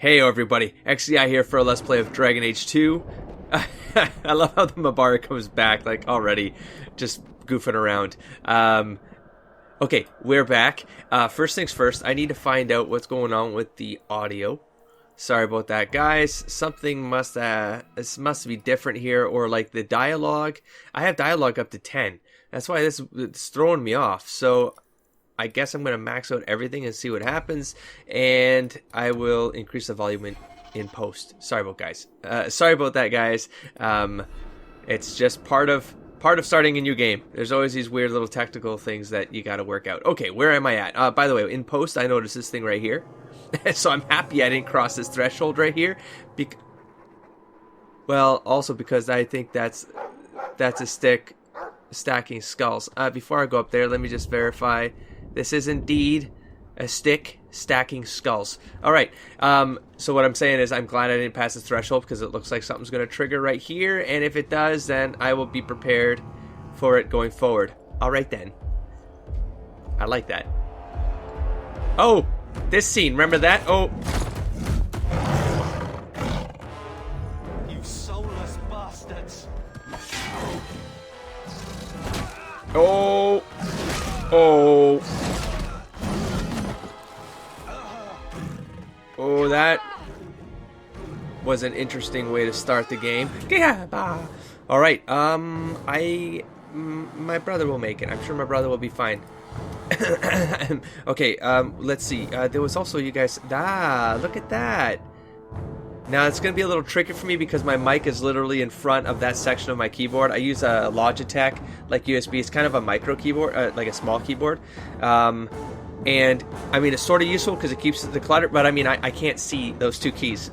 Hey everybody, XCI here for a Let's Play of Dragon Age 2. I love how the Mabara comes back, like, already, just goofing around. Okay, we're back. First things first, I need to find out what's going on with the audio. Sorry about that, guys. Something must be different here, or like the dialogue. I have dialogue up to 10. That's why it's throwing me off. So I guess I'm going to max out everything and see what happens, and I will increase the volume in post. Sorry about that, guys. It's just part of starting a new game. There's always these weird little technical things that you got to work out. Okay, where am I at? By the way, in post, I noticed this thing right here. So I'm happy I didn't cross this threshold right here. Well, also because I think that's a stick stacking skulls. Before I go up there, let me just verify. This is indeed a stick stacking skulls. Alright, so what I'm saying is I'm glad I didn't pass the threshold because it looks like something's going to trigger right here, and if it does, then I will be prepared for it going forward. Alright then. I like that. Oh! This scene, remember that? Oh! You soulless bastards! Oh! Oh! Oh, that was an interesting way to start the game. Alright, my brother will make it. I'm sure my brother will be fine. Okay, let's see. There was also, you guys... look at that! Now, it's going to be a little tricky for me because my mic is literally in front of that section of my keyboard. I use a Logitech, like USB. It's kind of a micro keyboard, like a small keyboard. And, I mean, it's sort of useful because it keeps the clutter, but, I mean, I can't see those two keys.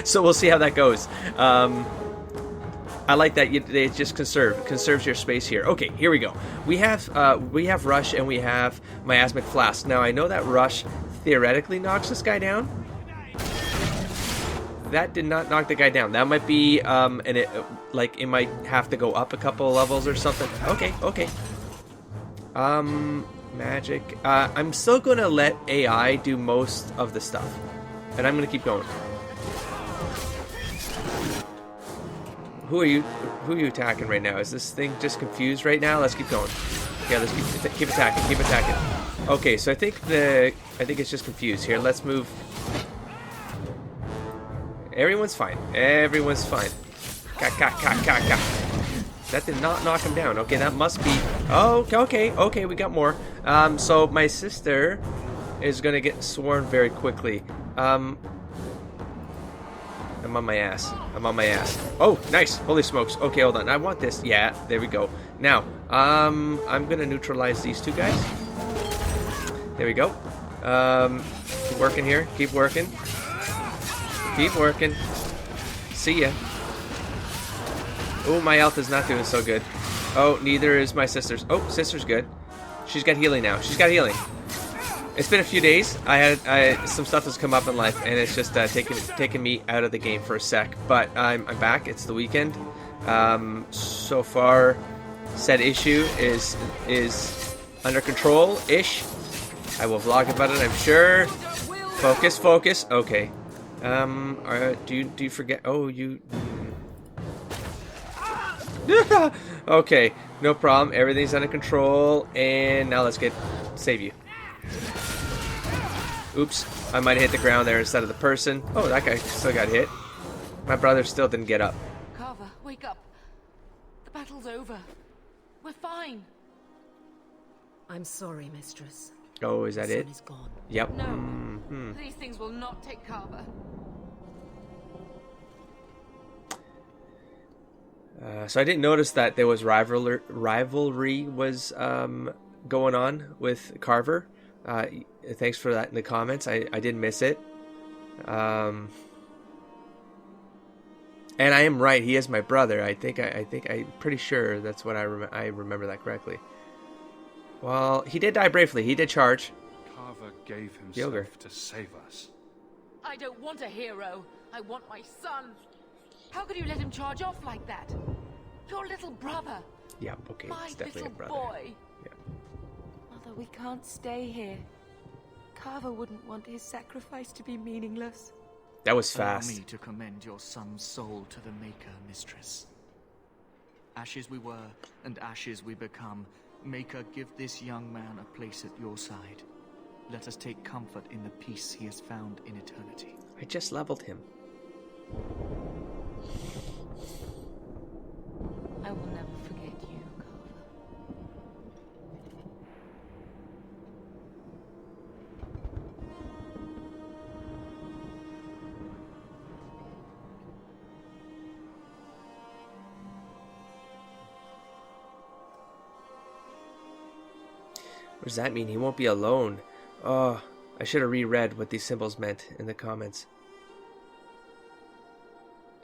So we'll see how that goes. I like that it just conserves your space here. Okay, here we go. We have Rush and we have Miasmic Flask. Now, I know that Rush theoretically knocks this guy down. That did not knock the guy down. That might be, it might have to go up a couple of levels or something. Okay. Magic. I'm still gonna let AI do most of the stuff, and I'm gonna keep going. Who are you attacking right now? Is this thing just confused right now? Let's keep going. Yeah, let's keep attacking. Okay, so I think it's just confused here. Let's move. Everyone's fine. That did not knock him down. Okay, that must be... Oh, okay, we got more. So my sister is gonna get sworn very quickly. I'm on my ass. Oh, nice. Holy smokes. Okay, hold on. I want this. Yeah, there we go. Now, I'm gonna neutralize these two guys. There we go. Keep working here. Keep working. See ya. Oh, my health is not doing so good. Oh, neither is my sister's. Oh, sister's good. She's got healing now. It's been a few days. I had some stuff that's come up in life, and it's just taking me out of the game for a sec. But I'm back. It's the weekend. So far, said issue is under control-ish. I will vlog about it, I'm sure. Focus. Okay. Do you forget? Oh, you. Okay, no problem. Everything's under control, and now let's save you. Oops, I might have hit the ground there instead of the person. Oh, that guy still got hit. My brother still didn't get up. Carver, wake up. The battle's over. We're fine. I'm sorry, mistress. Oh, is that the it? sun is gone. Yep. No, these things will not take Carver. So I didn't notice that there was rivalry was going on with Carver. Thanks for that in the comments. I did miss it. And I am right. He is my brother. I'm pretty sure that's what I remember that correctly. Well, he did die bravely. He did charge. Carver gave himself to save us. I don't want a hero. I want my son. How could you let him charge off like that? Your little brother. Yeah, okay, My it's definitely a little brother. boy. Yeah. Mother, we can't stay here. Carver wouldn't want his sacrifice to be meaningless. That was Allow fast. me to commend your son's soul to the Maker, mistress. Ashes we were, and ashes we become. Maker, give this young man a place at your side. Let us take comfort in the peace he has found in eternity. I just leveled him. I will never forget you, Carver. What does that mean? He won't be alone. Oh, I should have reread what these symbols meant in the comments.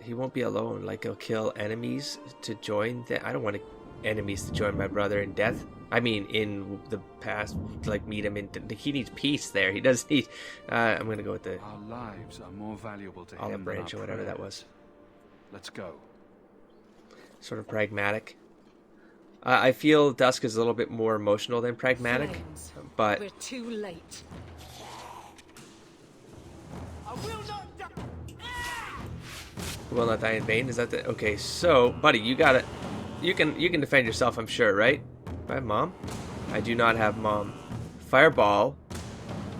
He won't be alone. Like, he'll kill enemies to join I don't want enemies to join my brother in death. I mean, in the past, like, meet him in... He needs peace there. He does need... I'm going to go with the... Our lives are more valuable to olive him than branch our or whatever that prayers. was. Let's go. Sort of pragmatic. I feel Dusk is a little bit more emotional than pragmatic. Flames. But... We're too late. Will not die in vain. Is that the... Okay, so, buddy, you got it. You can defend yourself, I'm sure, right? I have mom? I do not have mom. Fireball.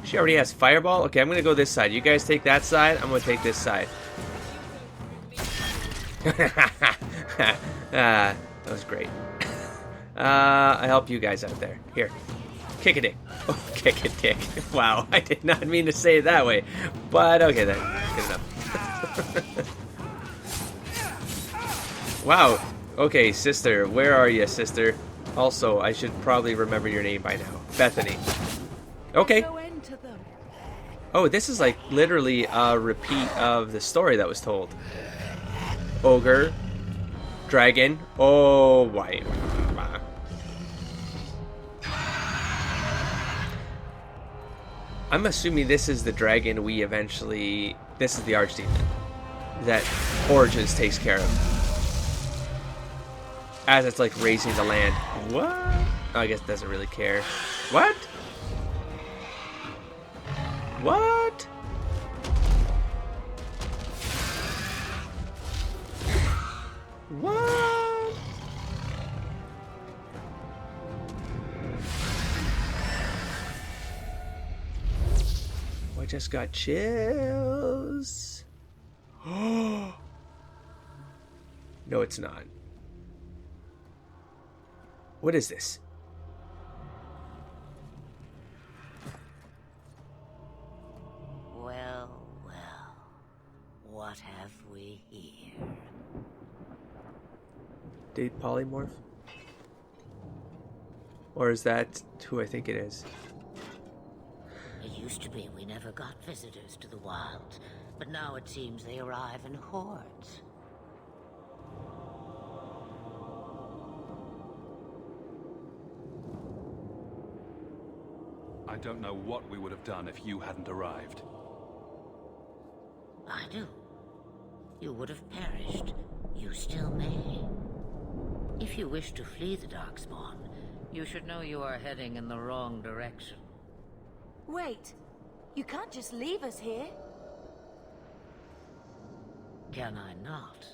She already has fireball? Okay, I'm going to go this side. You guys take that side. I'm going to take this side. That was great. I help you guys out there. Here. Kick a dick. Oh, kick a dick. Wow, I did not mean to say it that way. But, okay then. Good enough. Wow. Okay, sister. Where are you, sister? Also, I should probably remember your name by now. Bethany. Okay. No end to them. Oh, this is like literally a repeat of the story that was told. Ogre. Dragon. Oh, why? I'm assuming this is the dragon we eventually... This is the archdemon that Origins takes care of. As it's like raising the land. What? Oh, I guess it doesn't really care. What? What? What? I just got chills. Oh. No, it's not. What is this? Well, well. What have we here? Did polymorph? Or is that who I think it is? It used to be we never got visitors to the wild, but now it seems they arrive in hordes. I don't know what we would have done if you hadn't arrived. I do. You would have perished. You still may. If you wish to flee the darkspawn, you should know you are heading in the wrong direction. Wait, you can't just leave us here. Can I not?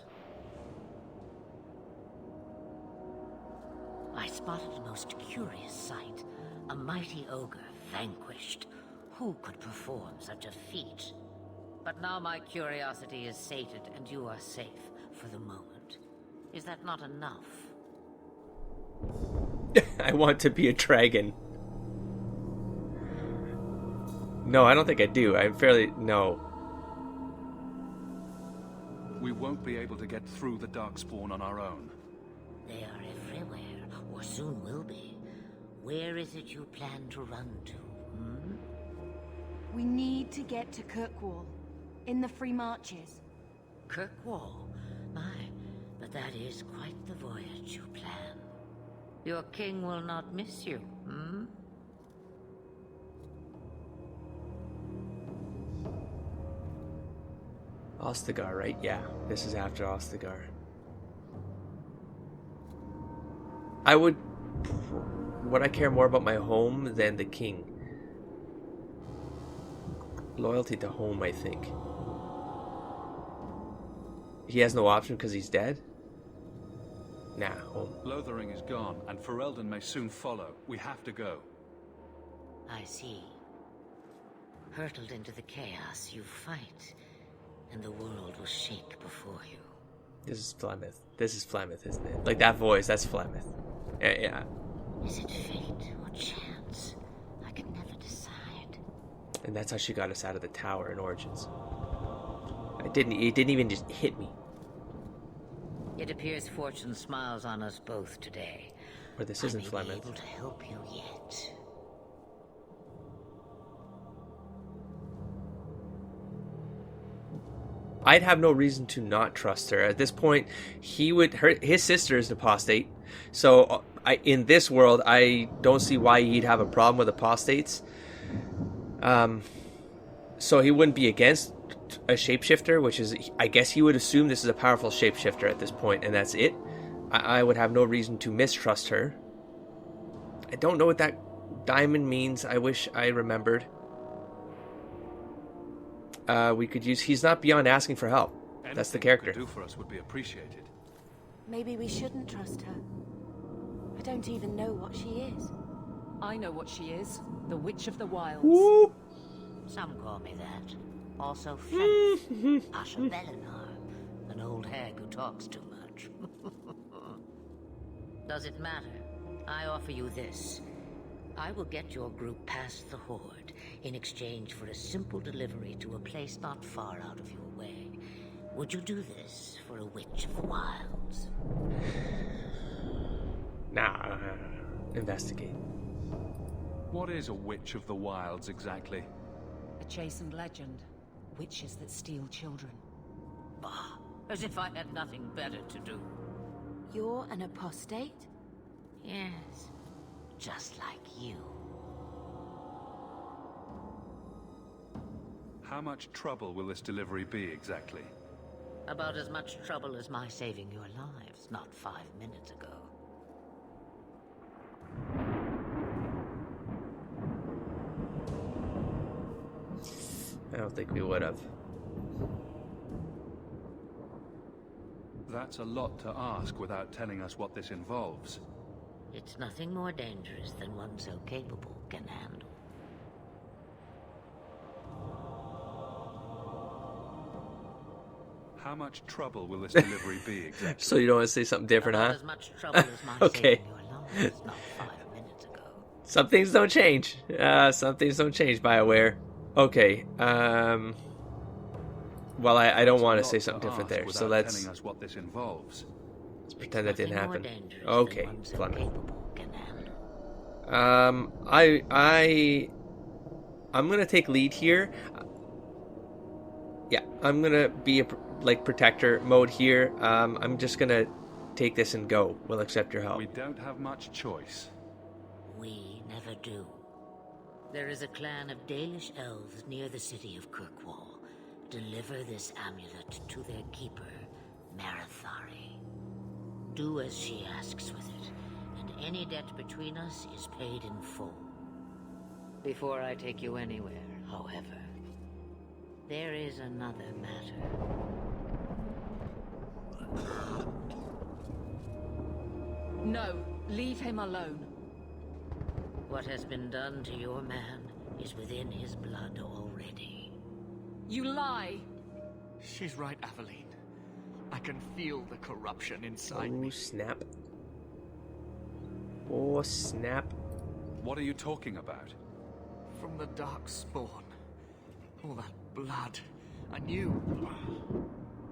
I spotted a most curious sight. A mighty ogre vanquished. Who could perform such a feat? But now my curiosity is sated and you are safe for the moment. Is that not enough? I want to be a dragon. No, I don't think I do. I'm fairly... No. We won't be able to get through the darkspawn on our own. They are everywhere, or soon will be. Where is it you plan to run to, hmm? We need to get to Kirkwall, in the Free Marches. Kirkwall? My, but that is quite the voyage you plan. Your king will not miss you, hmm? Ostagar, right? Yeah, this is after Ostagar. Would I care more about my home than the king? Loyalty to home, I think. He has no option because he's dead? Nah. Lothering is gone, and Ferelden may soon follow. We have to go. I see. Hurtled into the chaos, you fight, and the world will shake before you. This is Flemeth. This is Flemeth, isn't it? Like that voice, that's Flemeth. Yeah. Is it fate or chance? I can never decide. And that's how she got us out of the tower in Origins. It didn't even just hit me. It appears fortune smiles on us both today. Or this isn't I may be Flemeth. able to help you yet. I'd have no reason to not trust her. At this point, his sister is an apostate. So in this world, I don't see why he'd have a problem with apostates. So he wouldn't be against a shapeshifter, which is, I guess he would assume this is a powerful shapeshifter at this point, and that's it. I would have no reason to mistrust her. I don't know what that diamond means. I wish I remembered. We could use... He's not beyond asking for help. That's the character. Anything you could do for us would be appreciated. Maybe we shouldn't trust her. I don't even know what she is. I know what she is. The Witch of the Wilds. Woo! Some call me that. Also Flemeth, Asha Belinar, an old hag who talks too much. Does it matter? I offer you this. I will get your group past the Horde in exchange for a simple delivery to a place not far out of your way. Would you do this for a Witch of the Wilds? Nah. Investigate. What is a Witch of the Wilds exactly? A chastened legend. Witches that steal children. Bah, as if I had nothing better to do. You're an apostate? Yes, just like you. How much trouble will this delivery be exactly? About as much trouble as my saving your lives not 5 minutes ago. I don't think we would have. That's a lot to ask without telling us what this involves. It's nothing more dangerous than one so capable can handle. How much trouble will this delivery be exactly? So you don't want to say something different, About huh? as much trouble as my Okay. saving your lives not 5 minutes ago. Some things don't change. Some things don't change, BioWare. Okay. Well, I don't want to say something different there. So let's telling us what this involves. pretend that didn't Nothing more happen. dangerous Okay, than one so Flemeth. capable can handle. I'm gonna take lead here. Yeah, I'm gonna be like protector mode here. I'm just gonna take this and go. We'll accept your help. We don't have much choice. We never do. There is a clan of Dalish elves near the city of Kirkwall. Deliver this amulet to their keeper, Marathari. Do as she asks with it, and any debt between us is paid in full. Before I take you anywhere, however, there is another matter. No, leave him alone. What has been done to your man is within his blood already. You lie. She's right, Aveline. I can feel the corruption inside Oh me. snap! Oh snap! What are you talking about? From the darkspawn. All that blood. I knew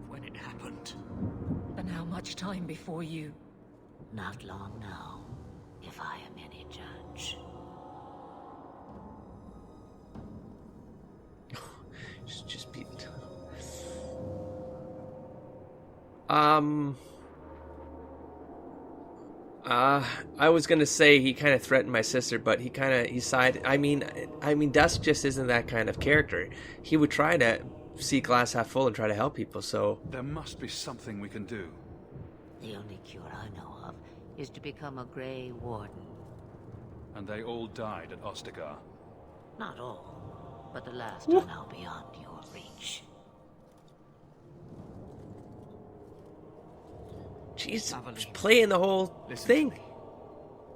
when it happened. And how much time before you? Not long now, if I am any judge. Just be. I was gonna say he kind of threatened my sister, but he sided. I mean, Dusk just isn't that kind of character. He would try to see glass half full and try to help people. So There must be something we can do. The only cure I know of is to become a Grey Warden. And they all died at Ostagar. Not all, but the last are now beyond your reach. she's Aveline, playing the whole listen thing. to me.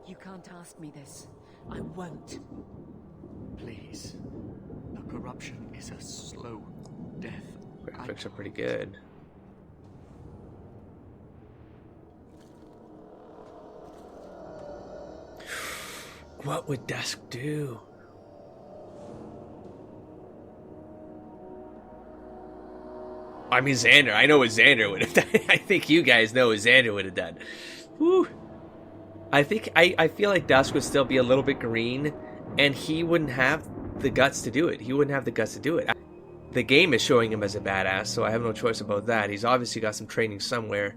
You can't ask me this. I won't. Please. The corruption is a slow death. Graphics are pretty good. What would Dusk do? I mean, Xander. I know what Xander would have done. I think you guys know what Xander would have done. Whew. I feel like Dusk would still be a little bit green, and he wouldn't have the guts to do it. He wouldn't have the guts to do it. The game is showing him as a badass, so I have no choice about that. He's obviously got some training somewhere,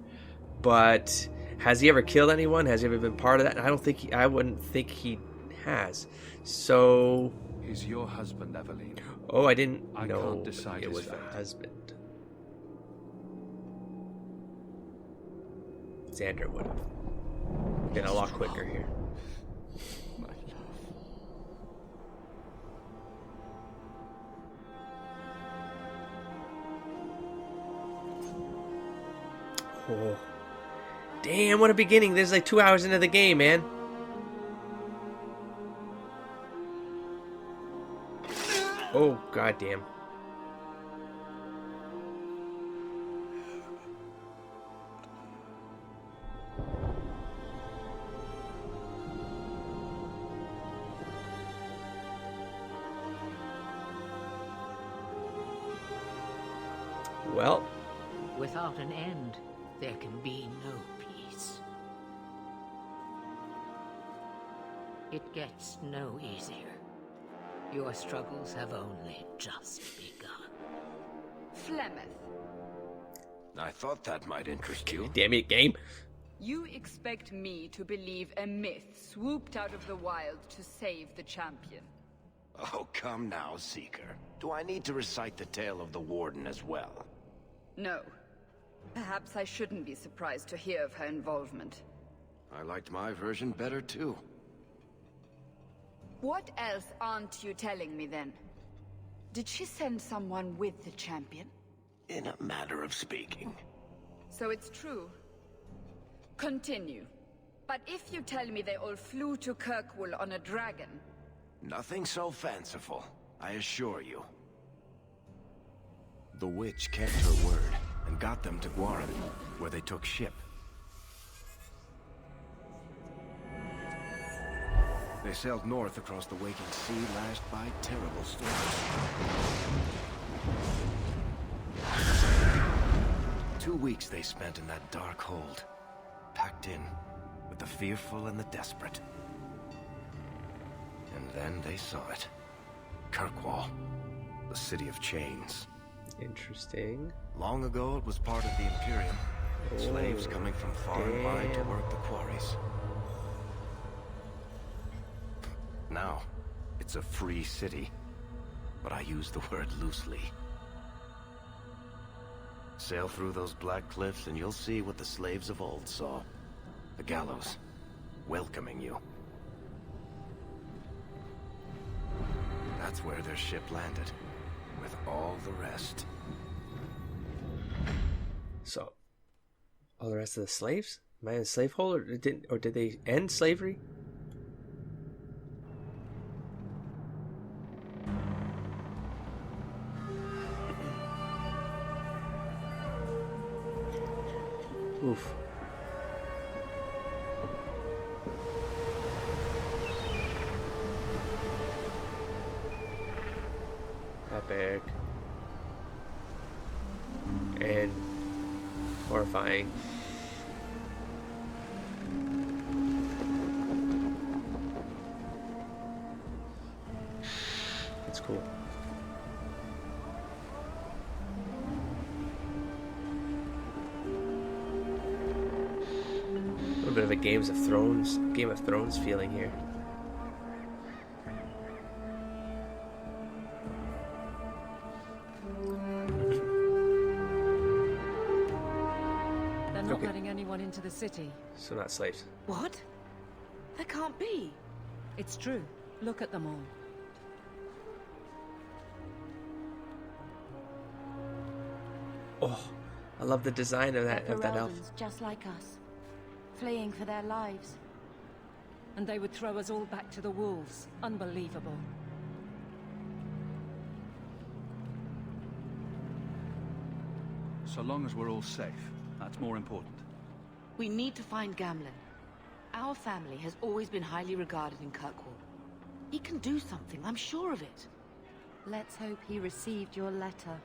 but has he ever killed anyone? Has he ever been part of that? I wouldn't think he has. So, He's your husband, Aveline. oh, I didn't I know can't decide it his was a fate. husband. Xander would have been a lot quicker here. My love. Oh. Damn, what a beginning. This is like 2 hours into the game, man. Oh, goddamn. Well, Without an end, there can be no peace. It gets no easier. Your struggles have only just begun. Flemeth, I thought that might interest you. damn it, game. you expect me to believe a myth swooped out of the wild to save the champion? Oh, come now, Seeker. Do I need to recite the tale of the Warden as well? No. Perhaps I shouldn't be surprised to hear of her involvement. I liked my version better, too. What else aren't you telling me then? Did she send someone with the champion? In a matter of speaking. So it's true. Continue. But if you tell me they all flew to Kirkwall on a dragon... Nothing so fanciful, I assure you. The witch kept her word and got them to Guaran, where they took ship. They sailed north across the waking sea, lashed by terrible storms. 2 weeks they spent in that dark hold, packed in with the fearful and the desperate. And then they saw it. Kirkwall, the city of chains. Interesting. Long ago, it was part of the Imperium. Slaves coming from far and wide to work the quarries. Now, it's a free city. But I use the word loosely. Sail through those black cliffs and you'll see what the slaves of old saw. The gallows, welcoming you. That's where their ship landed, with all the rest. So, all the rest of the slaves? Am I in a slave hold, or did they end slavery? Oof. Epic. And horrifying. That's cool. A little bit of a Game of Thrones feeling here. They're not Okay. letting anyone into the city. So not slaves. What? That can't be. It's true. Look at them all. Oh, I love the design of that elf. Just like us. fleeing for their lives. And they would throw us all back to the wolves. Unbelievable. So long as we're all safe, that's more important. We need to find Gamlen. Our family has always been highly regarded in Kirkwall. He can do something, I'm sure of it. Let's hope he received your letter.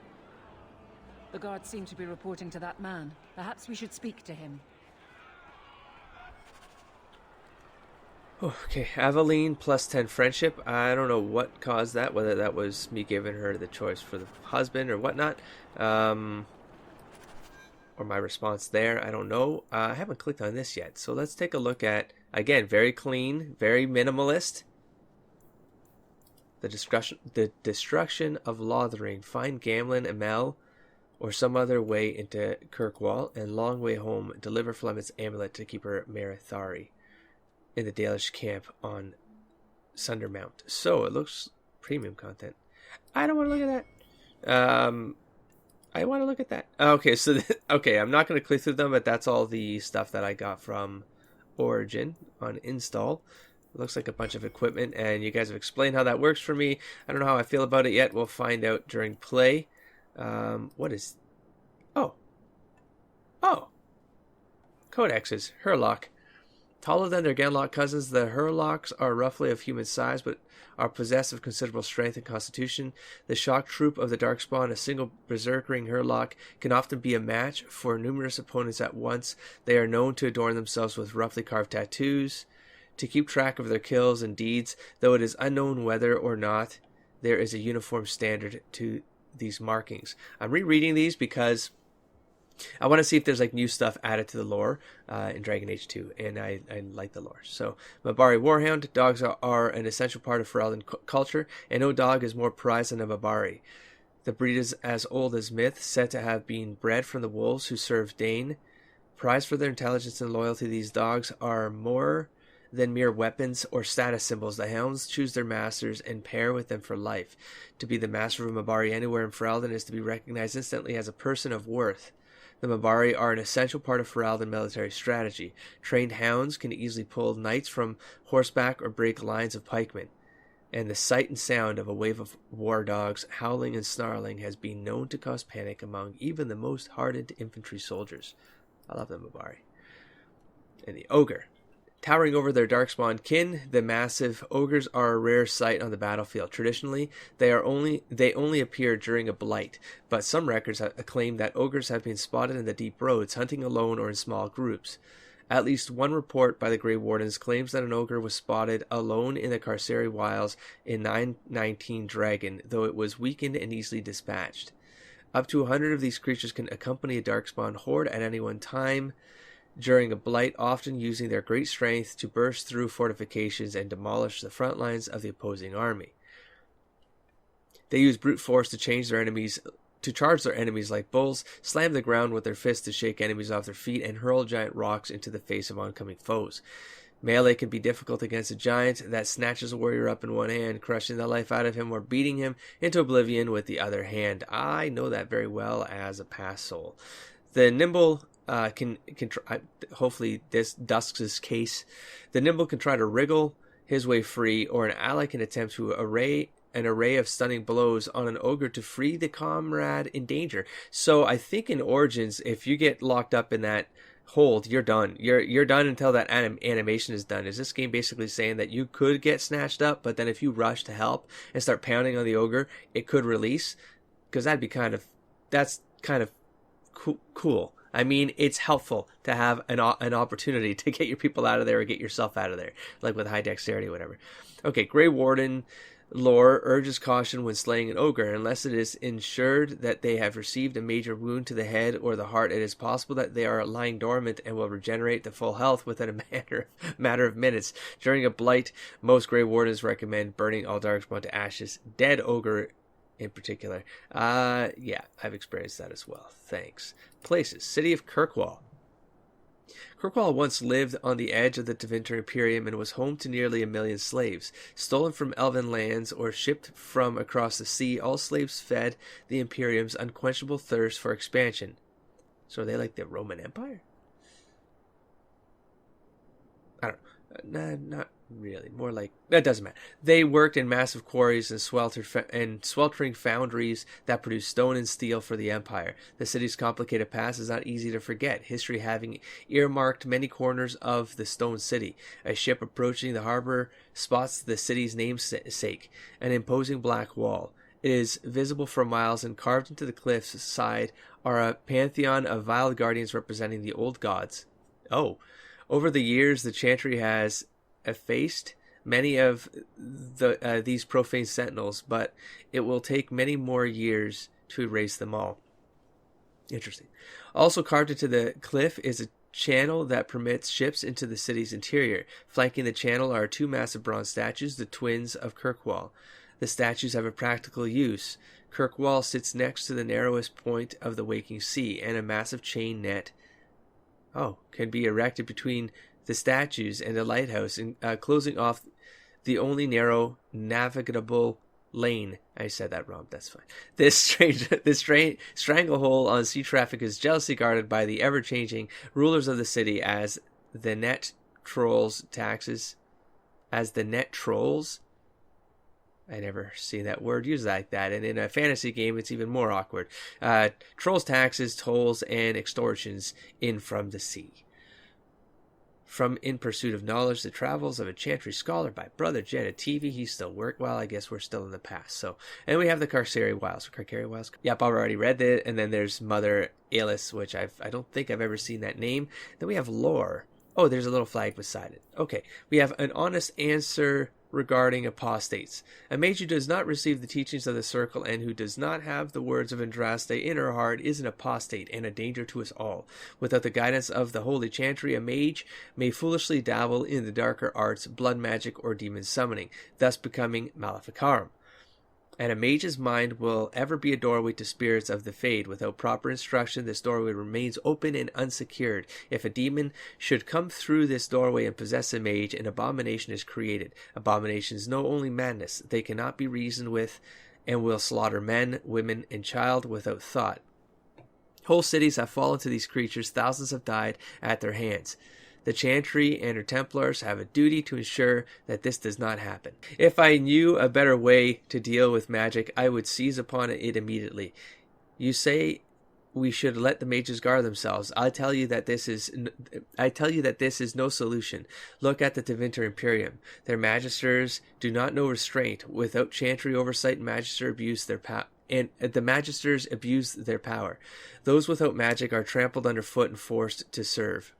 The guards seem to be reporting to that man. Perhaps we should speak to him. Okay, Aveline plus 10 friendship. I don't know what caused that, whether that was me giving her the choice for the husband or whatnot. Or my response there, I don't know. I haven't clicked on this yet. So let's take a look at, again, very clean, very minimalist. The destruction of Lothering. Find Gamlen, Amel, or some other way into Kirkwall, and long way home. Deliver Flemeth's amulet to Keeper Marithari in the Dalish camp on Sundermount. So it looks premium content. I don't want to look at that. I want to look at that. Okay, so okay, I'm not going to click through them, but that's all the stuff that I got from Origin on install. Looks like a bunch of equipment, and you guys have explained how that works for me. I don't know how I feel about it yet. We'll find out during play. What is... Oh, Codexes. Hurlock. Taller than their Ganlock cousins, the Hurlocks are roughly of human size, but are possessed of considerable strength and constitution. The shock troop of the Darkspawn, a single berserkering Hurlock, can often be a match for numerous opponents at once. They are known to adorn themselves with roughly carved tattoos to keep track of their kills and deeds, though it is unknown whether or not there is a uniform standard to these markings. I'm rereading these because I want to see if there's like new stuff added to the lore in Dragon Age 2, and I like the lore. So, Mabari Warhound, dogs are an essential part of Ferelden culture, and no dog is more prized than a Mabari. The breed is as old as myth, said to have been bred from the wolves who served Dane. Prized for their intelligence and loyalty, these dogs are more than mere weapons or status symbols. The hounds choose their masters and pair with them for life. To be the master of a Mabari anywhere in Ferelden is to be recognized instantly as a person of worth. The Mabari are an essential part of Ferelden military strategy. Trained hounds can easily pull knights from horseback or break lines of pikemen. And the sight and sound of a wave of war dogs howling and snarling has been known to cause panic among even the most hardened infantry soldiers. I love the Mabari. And the Ogre. Towering over their darkspawn kin, the massive ogres are a rare sight on the battlefield. Traditionally, they only appear during a blight, but some records claim that ogres have been spotted in the deep roads, hunting alone or in small groups. At least one report by the Grey Wardens claims that an ogre was spotted alone in the Carceri Wilds in 919 Dragon, though it was weakened and easily dispatched. Up to 100 of these creatures can accompany a darkspawn horde at any one time during a blight, often using their great strength to burst through fortifications and demolish the front lines of the opposing army. They use brute force to charge their enemies like bulls, slam the ground with their fists to shake enemies off their feet, and hurl giant rocks into the face of oncoming foes. Melee can be difficult against a giant that snatches a warrior up in one hand, crushing the life out of him or beating him into oblivion with the other hand. I know that very well as a past soul. The nimble can try, hopefully this Dusk's case. The nimble can try to wriggle his way free, or an ally can attempt to array of stunning blows on an ogre to free the comrade in danger. So I think in Origins, if you get locked up in that hold, you're done. You're done until that animation is done. Is this game basically saying that you could get snatched up, but then if you rush to help and start pounding on the ogre, it could release? Because that's kind of cool. I mean, it's helpful to have an opportunity to get your people out of there or get yourself out of there, like with high dexterity or whatever. Okay, Grey Warden lore urges caution when slaying an ogre. Unless it is ensured that they have received a major wound to the head or the heart, it is possible that they are lying dormant and will regenerate to full health within a matter of minutes. During a blight, most Grey Wardens recommend burning all darkspawn to ashes. Dead ogre in particular. Yeah, I've experienced that as well. Thanks. Places. City of Kirkwall. Kirkwall once lived on the edge of the Tevinter Imperium and was home to nearly 1 million slaves. Stolen from elven lands or shipped from across the sea, all slaves fed the Imperium's unquenchable thirst for expansion. So are they like the Roman Empire? I don't know. Nah, not really. More like, that doesn't matter. They worked in massive quarries and sweltering foundries that produced stone and steel for the Empire. The city's complicated past is not easy to forget, history having earmarked many corners of the Stone City. A ship approaching the harbor spots the city's namesake, an imposing black wall. It is visible for miles, and carved into the cliff's side are a pantheon of vile guardians representing the old gods. Oh. Over the years, the Chantry has effaced many of these profane sentinels, but it will take many more years to erase them all. Interesting. Also carved into the cliff is a channel that permits ships into the city's interior. Flanking the channel are 2 massive bronze statues, the twins of Kirkwall. The statues have a practical use. Kirkwall sits next to the narrowest point of the waking sea, and a massive chain net can be erected between the statues and a lighthouse, closing off the only narrow navigable lane. I said that wrong. That's fine. This stranglehold on sea traffic is jealously guarded by the ever-changing rulers of the city as the net trolls taxes. I never see that word used like that, and in a fantasy game, it's even more awkward. Trolls taxes, tolls, and extortions in from the sea. From In Pursuit of Knowledge, The Travels of a Chantry Scholar by Brother Jed TV. He's still well, I guess we're still in the past. So, and we have the Carceri Wilds. Yep, I've already read it. And then there's Mother Alis, which I don't think I've ever seen that name. Then we have Lore. Oh, there's a little flag beside it. Okay, we have An Honest Answer regarding apostates. A mage who does not receive the teachings of the circle and who does not have the words of Andraste in her heart is an apostate and a danger to us all. Without the guidance of the holy chantry, a mage may foolishly dabble in the darker arts, blood magic, or demon summoning, thus becoming maleficarum. And a mage's mind will ever be a doorway to spirits of the fade. Without proper instruction, this doorway remains open and unsecured. If a demon should come through this doorway and possess a mage, an abomination is created. Abominations know only madness. They cannot be reasoned with and will slaughter men, women, and child without thought. Whole cities have fallen to these creatures. Thousands have died at their hands. The Chantry and her Templars have a duty to ensure that this does not happen. If I knew a better way to deal with magic, I would seize upon it immediately. You say we should let the mages guard themselves. I tell you that this is no solution. Look at the Tevinter Imperium. Their magisters do not know restraint. Without Chantry oversight, magisters abuse their power. And the magisters abuse their power. Those without magic are trampled underfoot and forced to serve.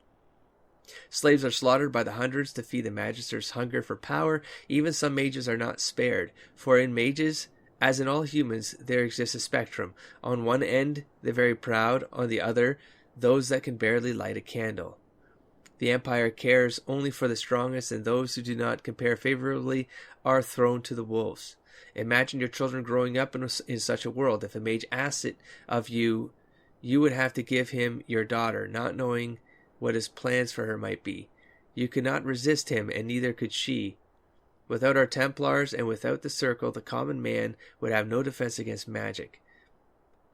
Slaves are slaughtered by the hundreds to feed the magisters' hunger for power. Even some mages are not spared, for in mages, as in all humans, there exists a spectrum. On one end, the very proud; on the other, those that can barely light a candle. The Empire cares only for the strongest, and those who do not compare favorably are thrown to the wolves. Imagine your children growing up in such a world. If a mage asks it of you, you would have to give him your daughter, not knowing what his plans for her might be. You could not resist him, and neither could she. Without our Templars and without the Circle, the common man would have no defense against magic.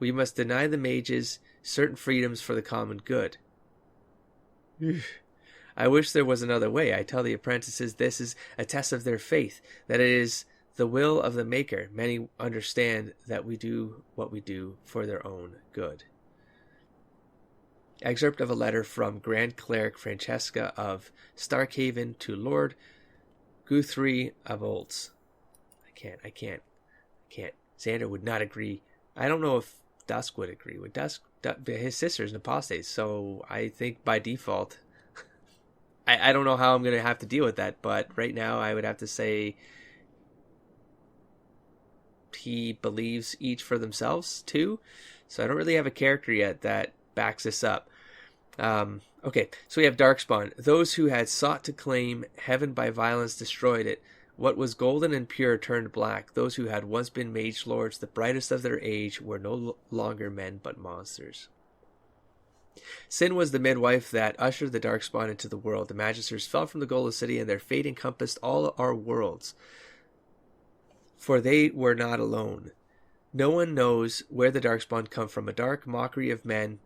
We must deny the mages certain freedoms for the common good. I wish there was another way. I tell the apprentices this is a test of their faith, that it is the will of the Maker. Many understand that we do what we do for their own good. Excerpt of a letter from Grand Cleric Francesca of Starkhaven to Lord Guthrie of Olds. I can't. Xander would not agree. I don't know if Dusk would agree. With Dusk, his sister's an apostate, so I think by default, I don't know how I'm going to have to deal with that, but right now I would have to say he believes each for themselves too, so I don't really have a character yet that backs this up. Okay, so we have Darkspawn. Those who had sought to claim heaven by violence destroyed it. What was golden and pure turned black. Those who had once been mage lords, the brightest of their age, were no longer men but monsters. Sin was the midwife that ushered the Darkspawn into the world. The magisters fell from the golden city, and their fate encompassed all our worlds. For they were not alone. No one knows where the Darkspawn come from. A dark mockery of men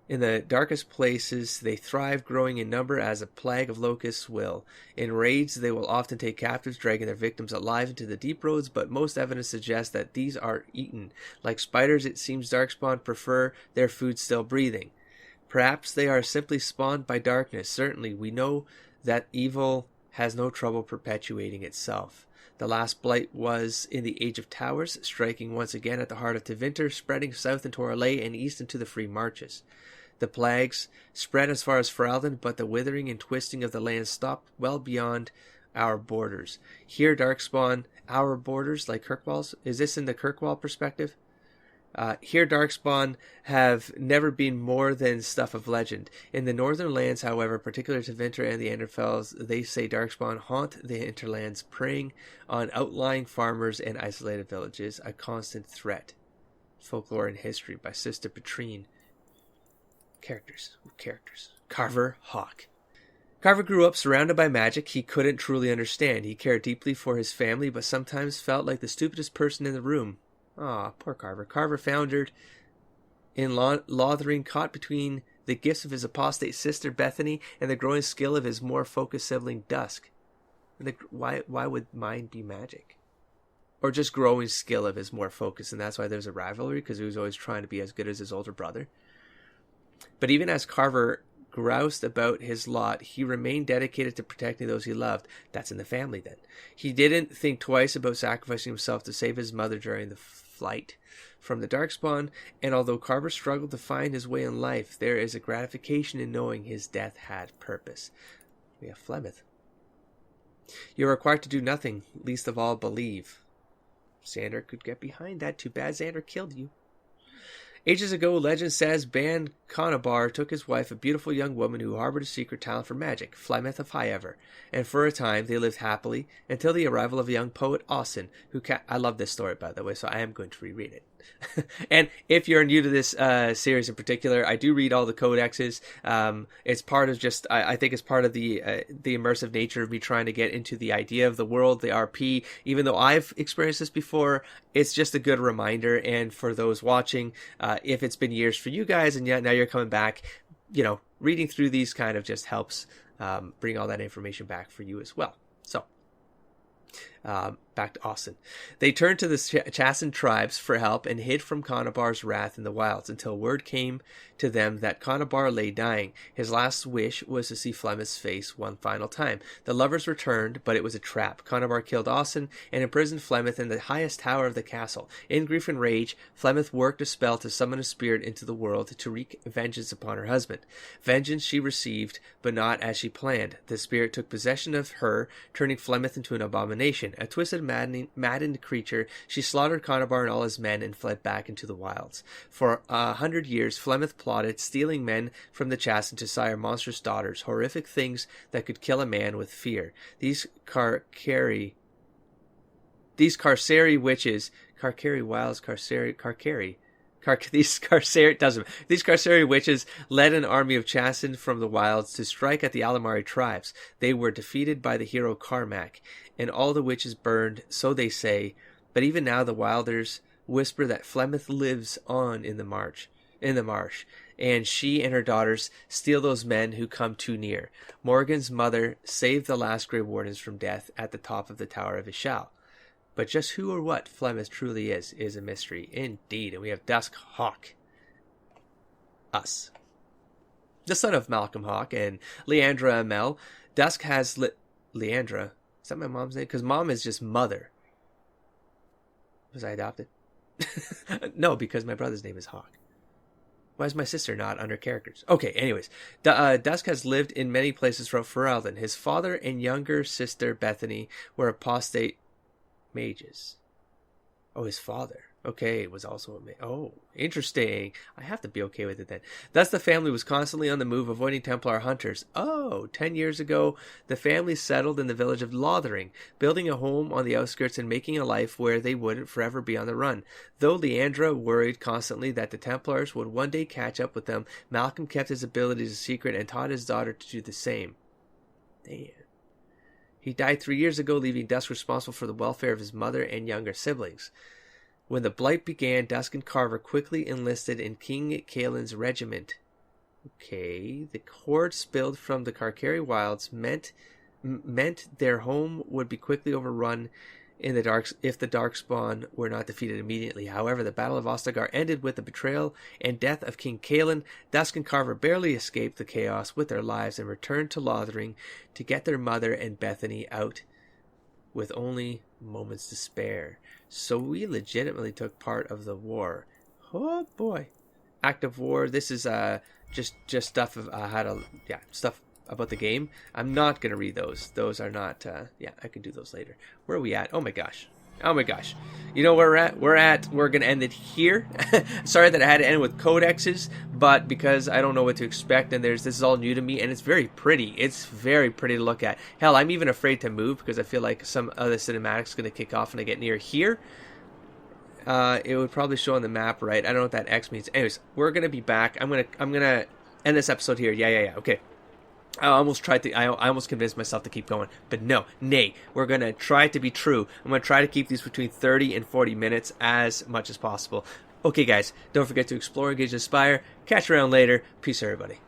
In the darkest places, they thrive, growing in number as a plague of locusts will. In raids, they will often take captives, dragging their victims alive into the deep roads, but most evidence suggests that these are eaten. Like spiders, it seems darkspawn prefer their food still breathing. Perhaps they are simply spawned by darkness. Certainly, we know that evil has no trouble perpetuating itself. The last blight was in the Age of Towers, striking once again at the heart of Tevinter, spreading south into Orlais and east into the Free Marches. The plagues spread as far as Ferelden, but the withering and twisting of the land stopped well beyond our borders. Here, darkspawn, our borders, like Kirkwall's. Is this in the Kirkwall perspective? Here, darkspawn have never been more than stuff of legend. In the northern lands, however, particularly Tevinter and the Enderfells, they say darkspawn haunt the hinterlands, preying on outlying farmers and isolated villages, a constant threat. Folklore and History by Sister Petrine. Characters. Carver Hawk. Carver grew up surrounded by magic he couldn't truly understand. He cared deeply for his family, but sometimes felt like the stupidest person in the room. Ah, poor Carver. Carver foundered in Lothering, caught between the gifts of his apostate sister Bethany and the growing skill of his more focused sibling Dusk. Why would mine be magic? Or just growing skill of his more focused, and that's why there's a rivalry, because he was always trying to be as good as his older brother. But even as Carver groused about his lot, he remained dedicated to protecting those he loved. That's in the family, then. He didn't think twice about sacrificing himself to save his mother during the flight from the Darkspawn, and although Carver struggled to find his way in life, there is a gratification in knowing his death had purpose. We have Flemeth. You're required to do nothing, least of all believe. Xander could get behind that. Too bad Xander killed you. Ages ago, legend says Ban Conabar took his wife, a beautiful young woman who harbored a secret talent for magic, Flemeth of Highever, and for a time they lived happily until the arrival of a young poet, Austin, who I love this story, by the way, so I am going to reread it. And if you're new to this series in particular, I do read all the codexes. It's part of just, I think it's part of the immersive nature of me trying to get into the idea of the world, the RP. Even though I've experienced this before, it's just a good reminder. And for those watching, if it's been years for you guys and yet now you're coming back, reading through these kind of just helps bring all that information back for you as well. So. Back to Austin. They turned to the Chassan tribes for help and hid from Conabar's wrath in the wilds until word came to them that Conabar lay dying. His last wish was to see Flemeth's face one final time. The lovers returned, but it was a trap. Conabar killed Austin and imprisoned Flemeth in the highest tower of the castle. In grief and rage, Flemeth worked a spell to summon a spirit into the world to wreak vengeance upon her husband. Vengeance she received, but not as she planned. The spirit took possession of her, turning Flemeth into an abomination. A twisted, maddened creature, she slaughtered Conabar and all his men and fled back into the wilds. For 100 years, Flemeth plotted, stealing men from the Chassan to sire monstrous daughters, horrific things that could kill a man with fear. These Carceri witches, these Carceri witches led an army of Chassan from the wilds to strike at the Alamari tribes. They were defeated by the hero Carmack, and all the witches burned, so they say. But even now the wilders whisper that Flemeth lives on in the marsh, and she and her daughters steal those men who come too near. Morgan's mother saved the last Grey Wardens from death at the top of the Tower of Ishal. But just who or what Flemeth truly is a mystery indeed. And we have Dusk Hawk. Us. The son of Malcolm Hawk and Leandra Amel. Dusk has Leandra. Is that my mom's name? Because mom is just mother. Was I adopted? No, because my brother's name is Hawk. Why is my sister not under characters? Okay, anyways. Dusk has lived in many places throughout Ferelden. His father and younger sister Bethany were apostate mages. Oh, his father. Okay, was also a mage. Oh, interesting. I have to be okay with it then. Thus, the family was constantly on the move, avoiding Templar hunters. 10 years ago, the family settled in the village of Lothering, building a home on the outskirts and making a life where they wouldn't forever be on the run. Though Leandra worried constantly that the Templars would one day catch up with them, Malcolm kept his abilities a secret and taught his daughter to do the same. Damn. He died 3 years ago, leaving Dusk responsible for the welfare of his mother and younger siblings. When the Blight began, Dusk and Carver quickly enlisted in King Kaelin's regiment. Okay, the cord spilled from the Karkari wilds meant their home would be quickly overrun in the darks if the darkspawn were not defeated immediately. However, the Battle of Ostagar ended with the betrayal and death of King Kalen. Dusk and Carver barely escaped the chaos with their lives and returned to Lothering to get their mother and Bethany out with only moments to spare. So we legitimately took part of the war. Oh boy. Act of war. This is just stuff of stuff about the game. I'm not gonna read those. Those are not. I can do those later. Where are we at? Oh my gosh. You know where we're at. We're gonna end it here. Sorry that I had to end with codexes, but because I don't know what to expect, and this is all new to me, and it's very pretty. It's very pretty to look at. Hell, I'm even afraid to move because I feel like some other cinematics gonna kick off when I get near here. It would probably show on the map, right? I don't know what that X means. Anyways, we're gonna be back. I'm gonna end this episode here. Yeah. Okay. I almost convinced myself to keep going, but nay. We're gonna try to be true. I'm gonna try to keep these between 30 and 40 minutes as much as possible. Okay, guys, don't forget to explore, engage, inspire. Catch you around later. Peace, everybody.